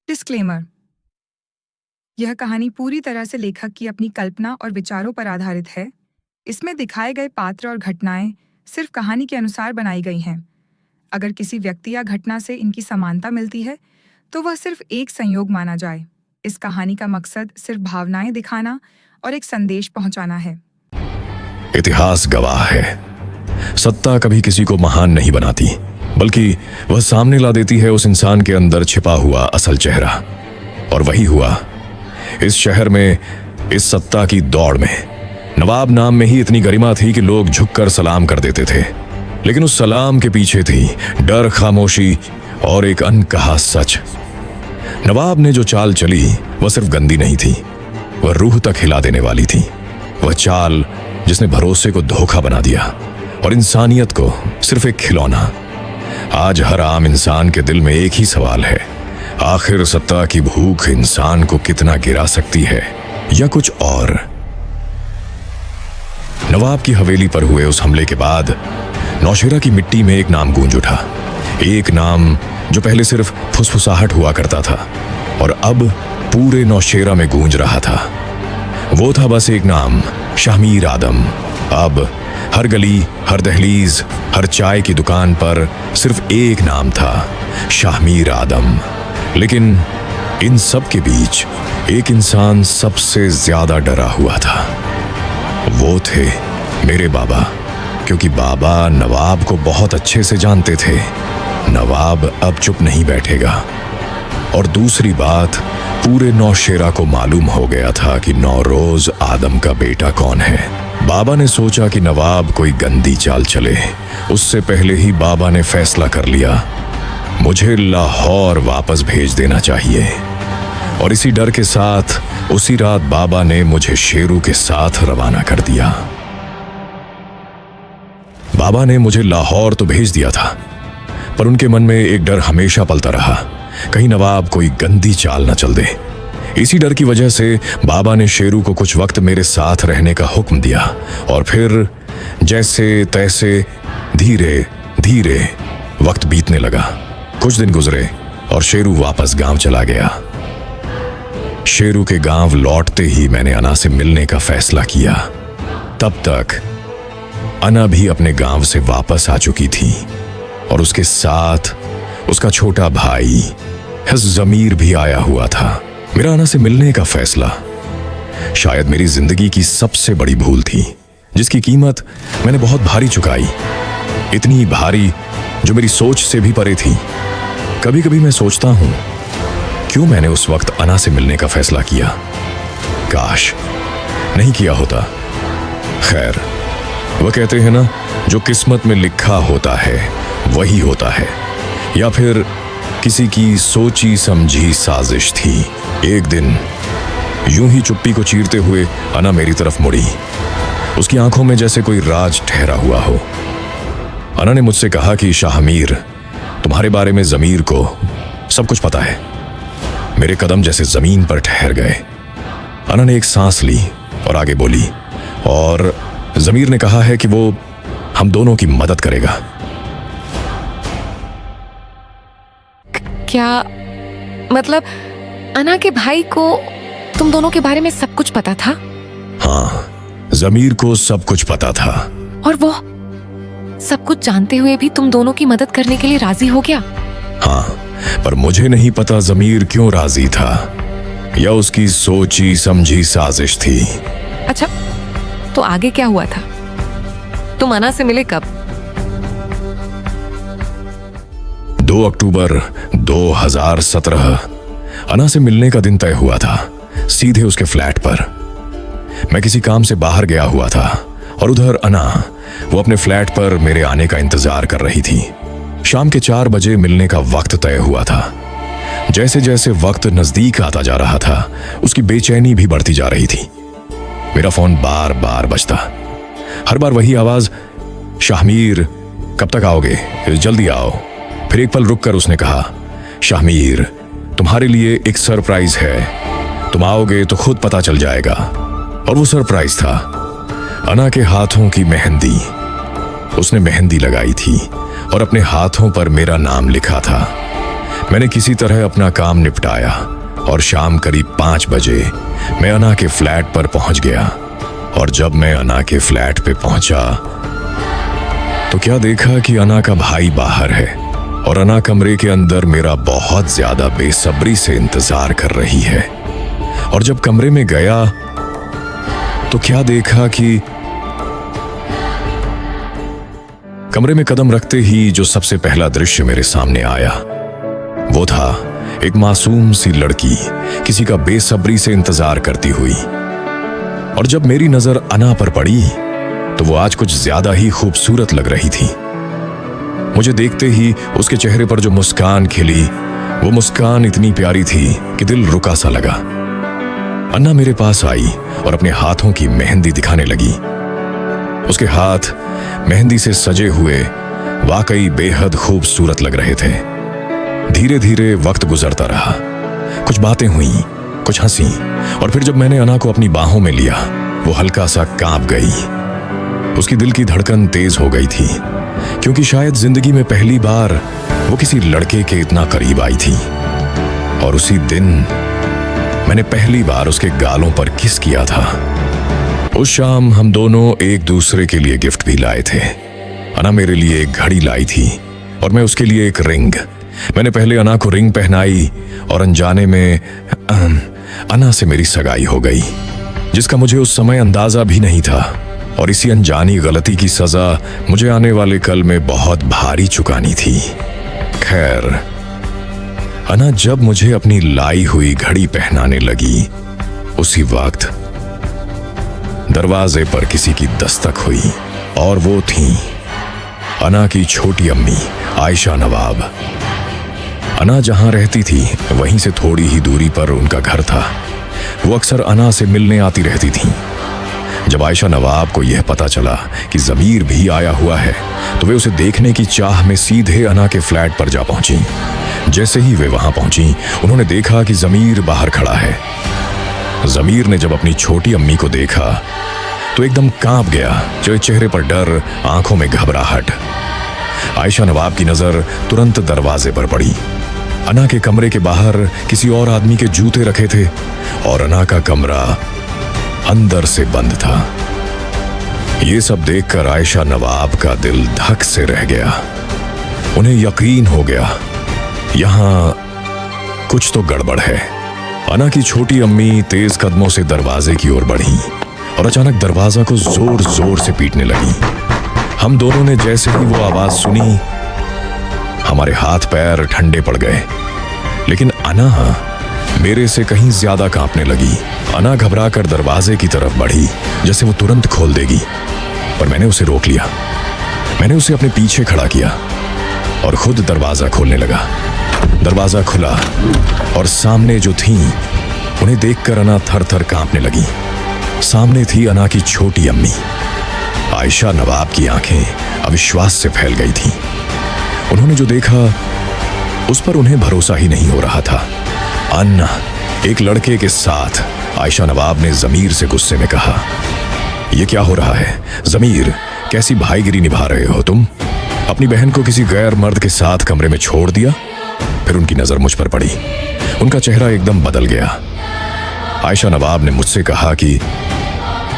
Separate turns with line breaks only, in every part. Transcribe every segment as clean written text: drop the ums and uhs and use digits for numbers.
Disclaimer. यह कहानी पूरी तरह से लेखक की अपनी कल्पना और विचारों पर आधारित है। इसमें दिखाए गए पात्र और घटनाएं सिर्फ कहानी के अनुसार बनाई गई हैं। अगर किसी व्यक्ति या घटना से इनकी समानता मिलती है तो वह सिर्फ एक संयोग माना जाए। इस कहानी का मकसद सिर्फ भावनाएं दिखाना और एक संदेश पहुंचाना है।
इतिहास गवाह है, सत्ता कभी किसी को महान नहीं बनाती, बल्कि वह सामने ला देती है उस इंसान के अंदर छिपा हुआ असल चेहरा। और वही हुआ इस शहर में, इस सत्ता की दौड़ में। नवाब नाम में ही इतनी गरिमा थी कि लोग झुककर सलाम कर देते थे, लेकिन उस सलाम के पीछे थी डर, खामोशी और एक अनकहा सच। नवाब ने जो चाल चली वह सिर्फ गंदी नहीं थी, वह रूह तक हिला देने वाली थी। वह चाल जिसने भरोसे को धोखा बना दिया और इंसानियत को सिर्फ एक खिलौना। आज हर आम इंसान के दिल में एक ही सवाल है, आखिर सत्ता की भूख इंसान को कितना गिरा सकती है, या कुछ और। नवाब की हवेली पर हुए उस हमले के बाद नौशेरा की मिट्टी में एक नाम गूंज उठा। एक नाम जो पहले सिर्फ फुसफुसाहट हुआ करता था और अब पूरे नौशेरा में गूंज रहा था। वो था बस एक नाम, शाहमीर आदम। अब हर गली, हर दहलीज, हर चाय की दुकान पर सिर्फ एक नाम था, शाहमीर आदम। लेकिन इन सब के बीच एक इंसान सबसे ज्यादा डरा हुआ था। वो थे मेरे बाबा, क्योंकि बाबा नवाब को बहुत अच्छे से जानते थे। नवाब अब चुप नहीं बैठेगा। और दूसरी बात, पूरे नौशेरा को मालूम हो गया था कि नौरोज आदम का बेटा कौन है। बाबा ने सोचा कि नवाब कोई गंदी चाल चले, उससे पहले ही बाबा ने फैसला कर लिया, मुझे लाहौर वापस भेज देना चाहिए। और इसी डर के साथ उसी रात बाबा ने मुझे शेरू के साथ रवाना कर दिया। बाबा ने मुझे लाहौर तो भेज दिया था, पर उनके मन में एक डर हमेशा पलता रहा, कहीं नवाब कोई गंदी चाल न चल दे। इसी डर की वजह से बाबा ने शेरू को कुछ वक्त मेरे साथ रहने का हुक्म दिया। और फिर जैसे तैसे धीरे धीरे वक्त बीतने लगा। कुछ दिन गुजरे और शेरू वापस गांव चला गया। शेरू के गांव लौटते ही मैंने अना से मिलने का फैसला किया। तब तक अना भी अपने गांव से वापस आ चुकी थी और उसके साथ उसका छोटा भाई ज़मीर भी आया हुआ था। मेरा अना से मिलने का फैसला शायद मेरी जिंदगी की सबसे बड़ी भूल थी, जिसकी कीमत मैंने बहुत भारी चुकाई। इतनी भारी जो मेरी सोच से भी परे थी। कभी कभी मैं सोचता हूं, क्यों मैंने उस वक्त अना से मिलने का फैसला किया। काश नहीं किया होता। खैर, वह कहते हैं ना, जो किस्मत में लिखा होता है वही होता है, या फिर किसी की सोची समझी साजिश थी। एक दिन यूं ही चुप्पी को चीरते हुए अना मेरी तरफ मुड़ी। उसकी आंखों में जैसे कोई राज ठहरा हुआ हो। अना ने मुझसे कहा कि शाहमीर, तुम्हारे बारे में ज़मीर को सब कुछ पता है। मेरे कदम जैसे जमीन पर ठहर गए। अना ने एक सांस ली और आगे बोली, और ज़मीर ने कहा है कि वो हम दोनों की मदद करेगा।
क्या मतलब अना के भाई को तुम दोनों के बारे में सब कुछ पता था?
हाँ, ज़मीर को सब कुछ पता था।
और वो सब कुछ जानते हुए भी तुम दोनों की मदद करने के लिए राजी हो गया?
हाँ, पर मुझे नहीं पता ज़मीर क्यों राजी था, या उसकी सोची समझी साजिश थी।
अच्छा, तो आगे क्या हुआ था? तुम अना से मिले कब?
2 अक्टूबर 2017 अना से मिलने का दिन तय हुआ था, सीधे उसके फ्लैट पर। मैं किसी काम से बाहर गया हुआ था और उधर अना, वो अपने फ्लैट पर मेरे आने का इंतजार कर रही थी। शाम के 4 बजे मिलने का वक्त तय हुआ था। जैसे जैसे वक्त नजदीक आता जा रहा था, उसकी बेचैनी भी बढ़ती जा रही थी। मेरा फोन बार बार बजता, हर बार वही आवाज, शाहमीर कब तक आओगे, जल्दी आओ। फिर एक पल रुककर उसने कहा, शाहमीर तुम्हारे लिए एक सरप्राइज है, तुम आओगे तो खुद पता चल जाएगा। और वो सरप्राइज था अना के हाथों की मेहंदी। उसने मेहंदी लगाई थी और अपने हाथों पर मेरा नाम लिखा था। मैंने किसी तरह अपना काम निपटाया और शाम करीब 5 बजे मैं अना के फ्लैट पर पहुंच गया। और जब मैं अना के फ्लैट पे पहुंचा तो क्या देखा कि अना का भाई बाहर है और अना कमरे के अंदर मेरा बहुत ज्यादा बेसब्री से इंतजार कर रही है। और जब कमरे में गया तो क्या देखा कि कमरे में कदम रखते ही जो सबसे पहला दृश्य मेरे सामने आया वो था एक मासूम सी लड़की किसी का बेसब्री से इंतजार करती हुई। और जब मेरी नजर अना पर पड़ी तो वो आज कुछ ज्यादा ही खूबसूरत लग रही थी। मुझे देखते ही उसके चेहरे पर जो मुस्कान खिली वो मुस्कान इतनी प्यारी थी कि दिल रुका सा लगा। अन्ना मेरे पास आई और अपने हाथों की मेहंदी दिखाने लगी। उसके हाथ मेहंदी से सजे हुए वाकई बेहद खूबसूरत लग रहे थे। धीरे धीरे वक्त गुजरता रहा, कुछ बातें हुई, कुछ हंसी, और फिर जब मैंने अना को अपनी बाहों में लिया वो हल्का सा कांप गई। उसकी दिल की धड़कन तेज हो गई थी क्योंकि शायद जिंदगी में पहली बार वो किसी लड़के के इतना करीब आई थी। और उसी दिन मैंने पहली बार उसके गालों पर किस किया था। उस शाम हम दोनों एक दूसरे के लिए गिफ्ट भी लाए थे। अना मेरे लिए एक घड़ी लाई थी और मैं उसके लिए एक रिंग। मैंने पहले अना को रिंग पहनाई और अनजाने में अना से मेरी सगाई हो गई, जिसका मुझे उस समय अंदाजा भी नहीं था। और इसी अनजानी गलती की सजा मुझे आने वाले कल में बहुत भारी चुकानी थी। खैर, अना जब मुझे अपनी लाई हुई घड़ी पहनाने लगी उसी वक्त दरवाजे पर किसी की दस्तक हुई और वो थी अना की छोटी अम्मी आयशा नवाब। अना जहां रहती थी वहीं से थोड़ी ही दूरी पर उनका घर था। वो अक्सर अना से मिलने आती रहती थी। जब आयशा नवाब को यह पता चला कि ज़मीर भी आया हुआ है तो वे उसे देखने की चाह में सीधे अना के फ्लैट पर जा पहुंची। जैसे ही वे वहां पहुंची उन्होंने देखा कि ज़मीर बाहर खड़ा है। ज़मीर ने जब अपनी छोटी अम्मी को देखा तो एकदम कांप गया, चेहरे पर डर, आंखों में घबराहट। आयशा नवाब की नजर तुरंत दरवाजे पर पड़ी। अना के कमरे के बाहर किसी और आदमी के जूते रखे थे और अना का कमरा अंदर से बंद था। ये सब देखकर आयशा नवाब का दिल धक से रह गया। उन्हें यकीन हो गया यहां कुछ तो गड़बड़ है। अना की छोटी अम्मी तेज कदमों से दरवाजे की ओर बढ़ी और अचानक दरवाजा को जोर जोर से पीटने लगी। हम दोनों ने जैसे ही वो आवाज सुनी हमारे हाथ पैर ठंडे पड़ गए। लेकिन अना मेरे से कहीं ज्यादा कांपने लगी। अना घबराकर दरवाजे की तरफ बढ़ी जैसे वो तुरंत खोल देगी, पर मैंने उसे रोक लिया। मैंने उसे अपने पीछे खड़ा किया और खुद दरवाजा खोलने लगा। दरवाजा खुला और सामने जो थी उन्हें देखकर अना थर थर कांपने लगी। सामने थी अना की छोटी अम्मी। आयशा नवाब की आंखें अविश्वास से फैल गई थीं। उन्होंने जो देखा उस पर उन्हें भरोसा ही नहीं हो रहा था। अन्ना एक लड़के के साथ, आयशा नवाब ने ज़मीर से गुस्से में कहा। यह क्या हो रहा है ज़मीर? कैसी भाईगिरी निभा रहे हो तुम? अपनी बहन को किसी गैर मर्द के साथ कमरे में छोड़ दिया। फिर उनकी नजर मुझ पर पड़ी। उनका चेहरा एकदम बदल गया। आयशा नवाब ने मुझसे कहा कि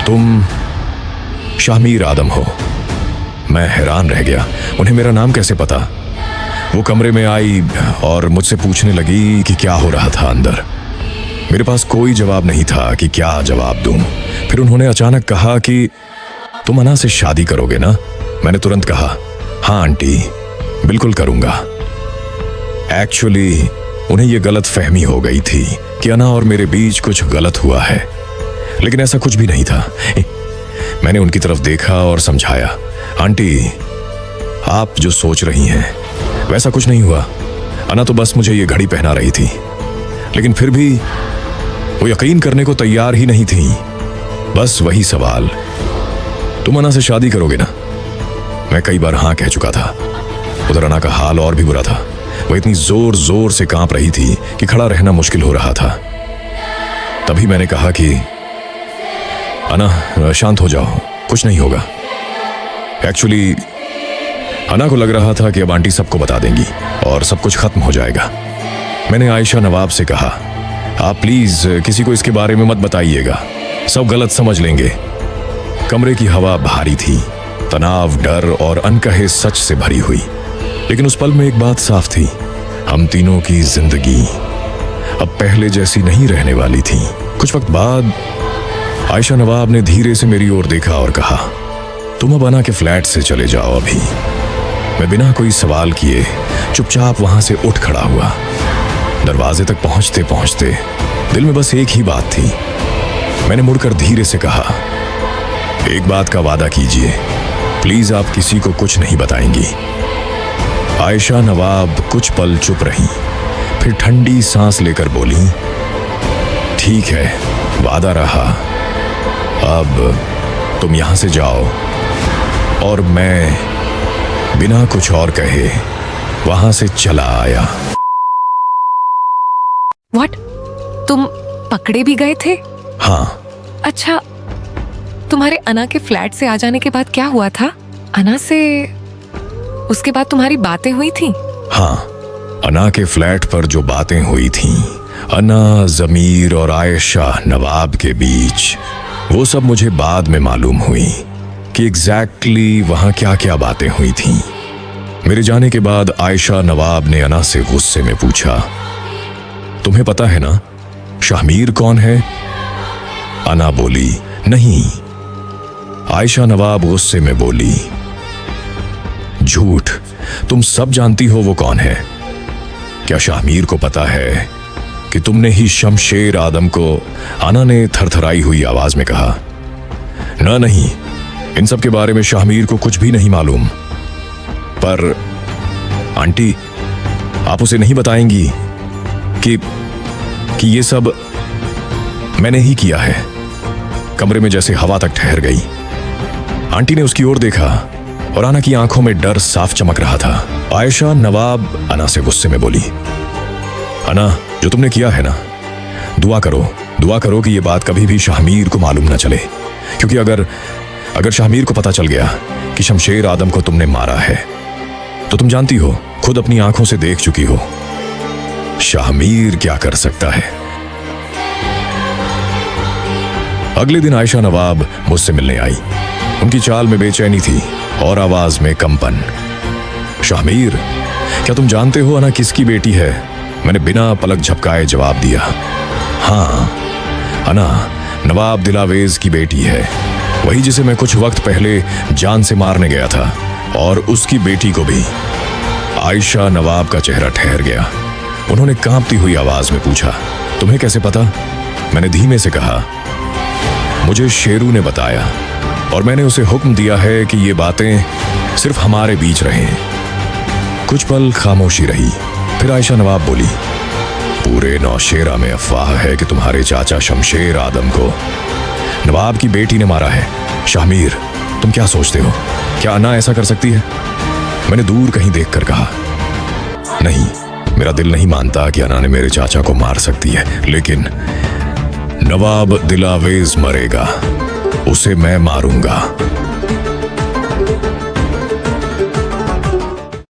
तुम शामीर आदम हो। मैं हैरान रह गया, उन्हें मेरा नाम कैसे पता? वो कमरे में आई और मुझसे पूछने लगी कि क्या हो रहा था अंदर। मेरे पास कोई जवाब नहीं था कि क्या जवाब दूं। फिर उन्होंने अचानक कहा कि तुम अना से शादी करोगे ना? मैंने तुरंत कहा हाँ आंटी, बिल्कुल करूंगा। एक्चुअली उन्हें यह गलत फहमी हो गई थी कि अना और मेरे बीच कुछ गलत हुआ है, लेकिन ऐसा कुछ भी नहीं था। मैंने उनकी तरफ देखा और समझाया, आंटी आप जो सोच रही हैं वैसा कुछ नहीं हुआ। अना तो बस मुझे ये घड़ी पहना रही थी, लेकिन फिर भी वो यकीन करने को तैयार ही नहीं थी। बस वही सवाल, तुम अना से शादी करोगे ना? मैं कई बार हाँ कह चुका था। उधर अना का हाल और भी बुरा था। वह इतनी जोर जोर से कांप रही थी कि खड़ा रहना मुश्किल हो रहा था। तभी मैंने कहा कि अना शांत हो जाओ, कुछ नहीं होगा। एक्चुअली अना को लग रहा था कि अब आंटी सबको बता देंगी और सब कुछ खत्म हो जाएगा। मैंने आयशा नवाब से कहा, आप प्लीज किसी को इसके बारे में मत बताइएगा, सब गलत समझ लेंगे। कमरे की हवा भारी थी, तनाव, डर और अनकहे सच से भरी हुई। लेकिन उस पल में एक बात साफ थी, हम तीनों की जिंदगी अब पहले जैसी नहीं रहने वाली थी। कुछ वक्त बाद आयशा नवाब ने धीरे से मेरी ओर देखा और कहा, तुम अब अना के फ्लैट से चले जाओ अभी। मैं बिना कोई सवाल किए चुपचाप वहां से उठ खड़ा हुआ। दरवाजे तक पहुंचते पहुंचते दिल में बस एक ही बात थी। मैंने मुड़कर धीरे से कहा, एक बात का वादा कीजिए, प्लीज आप किसी को कुछ नहीं बताएंगी। आयशा नवाब कुछ पल चुप रही, फिर ठंडी सांस लेकर बोली, ठीक है, वादा रहा। अब तुम यहां से जाओ। और मैं बिना कुछ और कहे वहां से चला आया।
व्हाट? तुम पकड़े भी गए थे?
हाँ।
अच्छा, तुम्हारे अना के फ्लैट से आ जाने के बाद क्या हुआ था? अना से उसके बाद तुम्हारी बातें हुई थी?
हाँ, अना के फ्लैट पर जो बातें हुई थीं, अना, जमीर और आयशा नवाब के बीच, वो सब मुझे बाद में मालूम हुई कि एग्जैक्टली वहां क्या क्या बातें हुई थीं। मेरे जाने के बाद आयशा नवाब ने अना से गुस्से में पूछा, तुम्हें पता है ना शाहमीर कौन है? अना बोली, नहीं। आयशा नवाब गुस्से में बोली, झूठ, तुम सब जानती हो वो कौन है। क्या शाहमीर को पता है कि तुमने ही शमशेर आदम को? अना ने थरथराई हुई आवाज में कहा, ना नहीं, इन सब के बारे में शाहमीर को कुछ भी नहीं मालूम। पर आंटी, आप उसे नहीं बताएंगी कि ये सब मैंने ही किया है? कमरे में जैसे हवा तक ठहर गई। आंटी ने उसकी ओर देखा और अना की आंखों में डर साफ चमक रहा था। आयशा नवाब अना से गुस्से में बोली, अना, जो तुमने किया है ना, दुआ करो कि ये बात कभी भी शाहमीर को मालूम ना चले। क्योंकि अगर शाहमीर को पता चल गया कि शमशेर आदम को तुमने मारा है, तो तुम जानती हो, खुद अपनी आंखों से देख चुकी हो, शाहमीर क्या कर सकता है। अगले दिन आयशा नवाब मुझसे मिलने आई। उनकी चाल में बेचैनी थी और आवाज में कंपन। शाहमीर, क्या तुम जानते हो अना किसकी बेटी है? मैंने बिना पलक झपकाए जवाब दिया, हाँ, अना नवाब दिलावेज की बेटी है, वही जिसे मैं कुछ वक्त पहले जान से मारने गया था, और उसकी बेटी को भी। आयशा नवाब का चेहरा ठहर गया। उन्होंने कांपती हुई आवाज में पूछा, तुम्हें कैसे पता? मैंने धीमे से कहा, मुझे शेरू ने बताया और मैंने उसे हुक्म दिया है कि ये बातें सिर्फ हमारे बीच रहें। कुछ पल खामोशी रही, फिर आयशा नवाब बोली, पूरे नौशेरा में अफवाह है कि तुम्हारे चाचा शमशेर आदम को नवाब की बेटी ने मारा है। शाहमीर, तुम क्या सोचते हो? क्या अना ऐसा कर सकती है? मैंने दूर कहीं देखकर कहा, नहीं, मेरा दिल नहीं मानता कि अना ने मेरे चाचा को मार सकती है, लेकिन नवाब दिलावेज मरेगा, उसे मैं मारूंगा।